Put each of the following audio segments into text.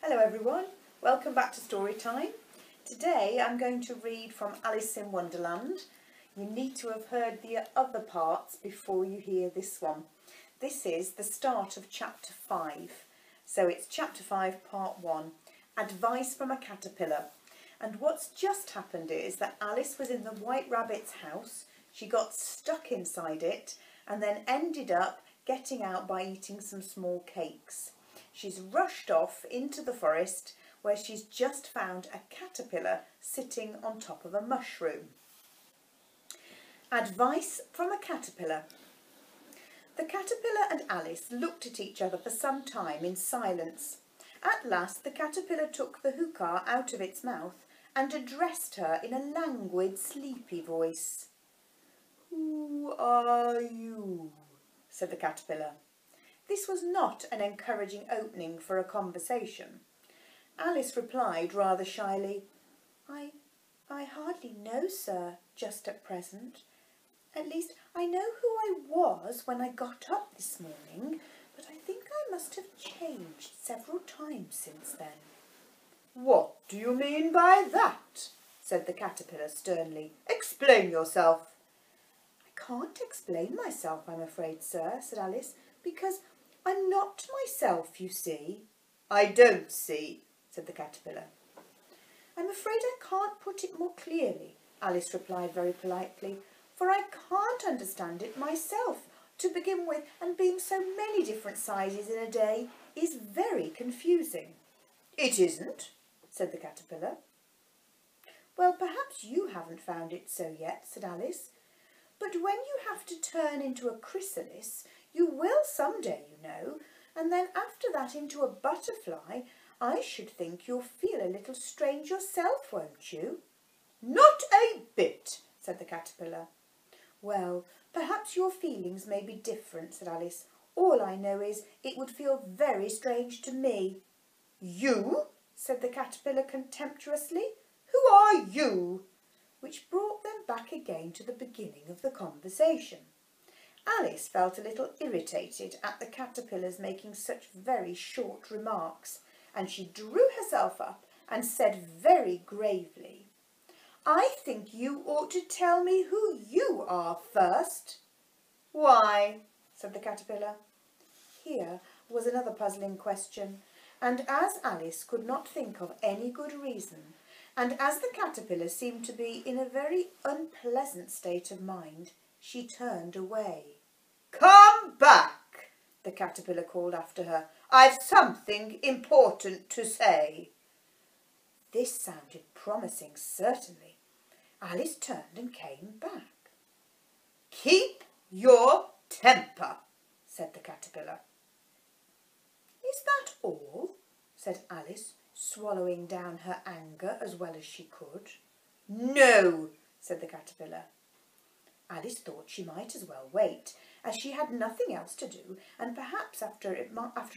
Hello everyone, welcome back to Story Time. Today I'm going to read from Alice in Wonderland. You need to have heard the other parts before you hear this one. This is the start of chapter 5. So it's chapter 5 part 1, Advice from a Caterpillar. And what's just happened is that Alice was in the White Rabbit's house, she got stuck inside it and then ended up getting out by eating some small cakes. She's rushed off into the forest where she's just found a caterpillar sitting on top of a mushroom. Advice from a Caterpillar. The caterpillar and Alice looked at each other for some time in silence. At last the caterpillar took the hookah out of its mouth and addressed her in a languid, sleepy voice. "Who are you?" said the caterpillar. This was not an encouraging opening for a conversation. Alice replied rather shyly, I hardly know, sir, just at present. At least I know who I was when I got up this morning, but I think I must have changed several times since then." "What do you mean by that?" said the caterpillar sternly. "Explain yourself." "I can't explain myself, I'm afraid, sir," said Alice, "because I'm not myself, you see." "I don't see," said the caterpillar. "I'm afraid I can't put it more clearly," Alice replied very politely, "for I can't understand it myself, to begin with, and being so many different sizes in a day is very confusing." "It isn't," said the caterpillar. "Well, perhaps you haven't found it so yet," said Alice, "but when you have to turn into a chrysalis, you will some day, you know, and then after that into a butterfly, I should think you'll feel a little strange yourself, won't you?" "Not a bit," said the caterpillar. "Well, perhaps your feelings may be different," said Alice. "All I know is it would feel very strange to me." "You?" said the caterpillar contemptuously. "Who are you?" Which brought them back again to the beginning of the conversation. Alice felt a little irritated at the caterpillars making such very short remarks, and she drew herself up and said very gravely, "I think you ought to tell me who you are first." "Why?" said the caterpillar. Here was another puzzling question, and as Alice could not think of any good reason, and as the caterpillar seemed to be in a very unpleasant state of mind, she turned away. "Come back," the caterpillar called after her. "I've something important to say." This sounded promising, certainly. Alice turned and came back. "Keep your temper," said the caterpillar. "Is that all?" said Alice, swallowing down her anger as well as she could. "No," said the caterpillar. Alice thought she might as well wait, as she had nothing else to do, and perhaps after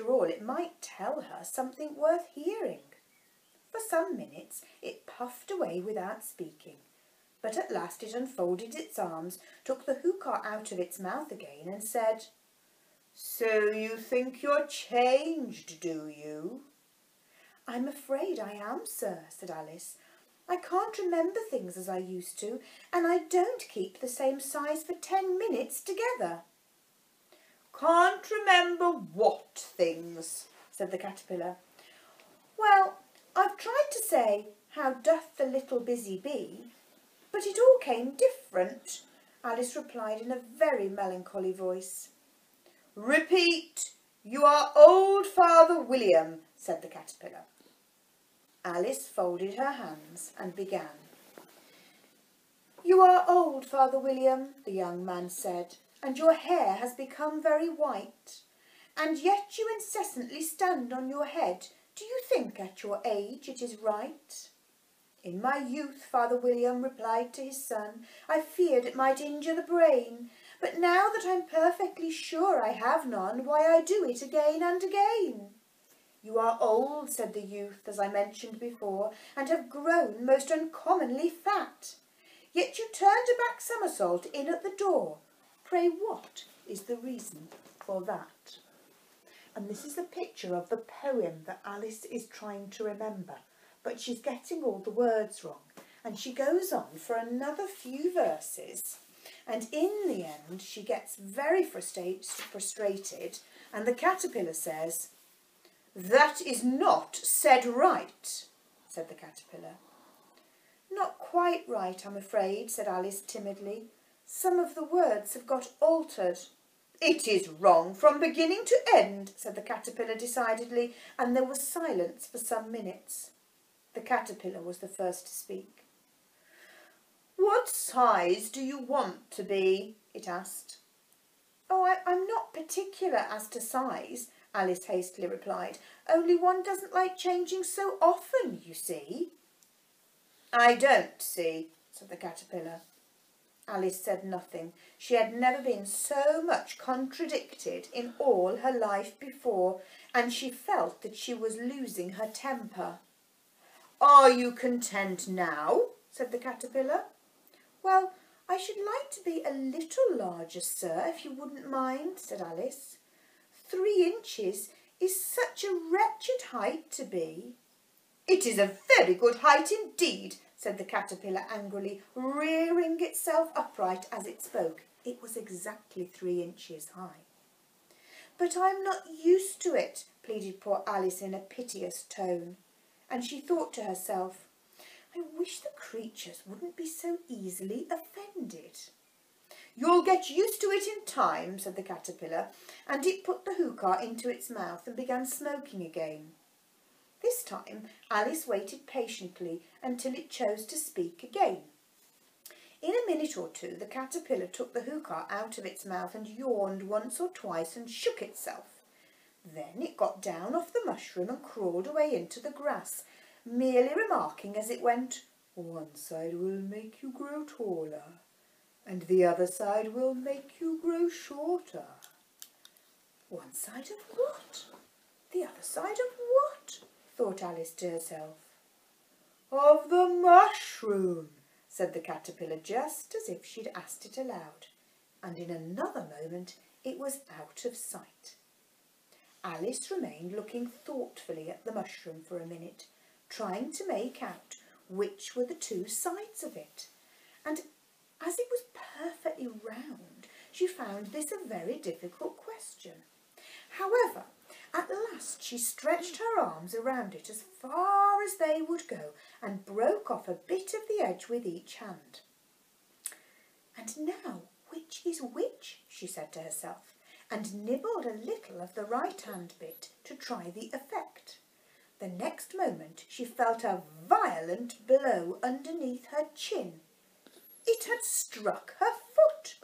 all it might tell her something worth hearing. For some minutes it puffed away without speaking, but at last it unfolded its arms, took the hookah out of its mouth again, and said, "So you think you're changed, do you?" "I'm afraid I am, sir," said Alice. "I can't remember things as I used to, and I don't keep the same size for 10 minutes together." "Can't remember what things?" said the caterpillar. "Well, I've tried to say, 'How doth the little busy bee?' but it all came different," Alice replied in a very melancholy voice. "Repeat, 'You are old Father William,'" said the caterpillar. Alice folded her hands and began. "You are old, Father William," the young man said, "and your hair has become very white, and yet you incessantly stand on your head. Do you think at your age it is right?" "In my youth," Father William replied to his son, "I feared it might injure the brain, but now that I'm perfectly sure I have none, why I do it again and again." "You are old," said the youth, "as I mentioned before, and have grown most uncommonly fat. Yet you turned a back somersault in at the door. Pray what is the reason for that?" And this is a picture of the poem that Alice is trying to remember, but she's getting all the words wrong. And she goes on for another few verses, and in the end she gets very frustrated, and the caterpillar says, "That is not said right," said the caterpillar. "Not quite right, I'm afraid," said Alice timidly. "Some of the words have got altered." "It is wrong from beginning to end," said the caterpillar decidedly, and there was silence for some minutes. The caterpillar was the first to speak. "What size do you want to be?" it asked. "Oh, I'm not particular as to size," Alice hastily replied. "Only one doesn't like changing so often, you see." "I don't see," said the caterpillar. Alice said nothing. She had never been so much contradicted in all her life before, and she felt that she was losing her temper. "Are you content now?" said the caterpillar. "Well, I should like to be a little larger, sir, if you wouldn't mind," said Alice. 3 inches is such a wretched height to be." "It is a very good height indeed," said the caterpillar angrily, rearing itself upright as it spoke. It was exactly 3 inches high. "But I'm not used to it," pleaded poor Alice in a piteous tone, and she thought to herself, "I wish the creatures wouldn't be so easily offended." "You'll get used to it in time," said the caterpillar, and it put the hookah into its mouth and began smoking again. This time Alice waited patiently until it chose to speak again. In a minute or two the caterpillar took the hookah out of its mouth and yawned once or twice and shook itself. Then it got down off the mushroom and crawled away into the grass, merely remarking as it went, "One side will make you grow taller, and the other side will make you grow shorter." "One side of what? The other side of what?" thought Alice to herself. "Of the mushroom," said the caterpillar, just as if she'd asked it aloud, and in another moment it was out of sight. Alice remained looking thoughtfully at the mushroom for a minute, trying to make out which were the 2 sides of it, and as it was perfectly round, she found this a very difficult question. However, at last she stretched her arms around it as far as they would go and broke off a bit of the edge with each hand. "And now, which is which?" she said to herself, and nibbled a little of the right-hand bit to try the effect. The next moment she felt a violent blow underneath her chin. It had struck her foot.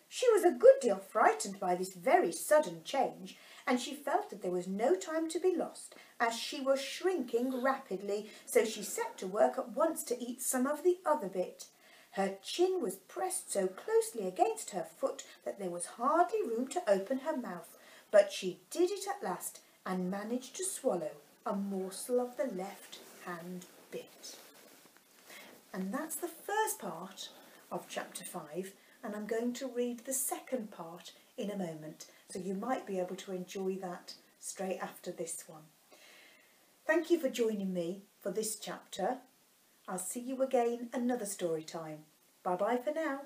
She was a good deal frightened by this very sudden change, and she felt that there was no time to be lost, as she was shrinking rapidly, so she set to work at once to eat some of the other bit. Her chin was pressed so closely against her foot that there was hardly room to open her mouth, but she did it at last and managed to swallow a morsel of the left-hand bit. And that's the first part of chapter 5, and I'm going to read the second part in a moment, so you might be able to enjoy that straight after this one. Thank you for joining me for this chapter. I'll see you again another story time. Bye bye for now.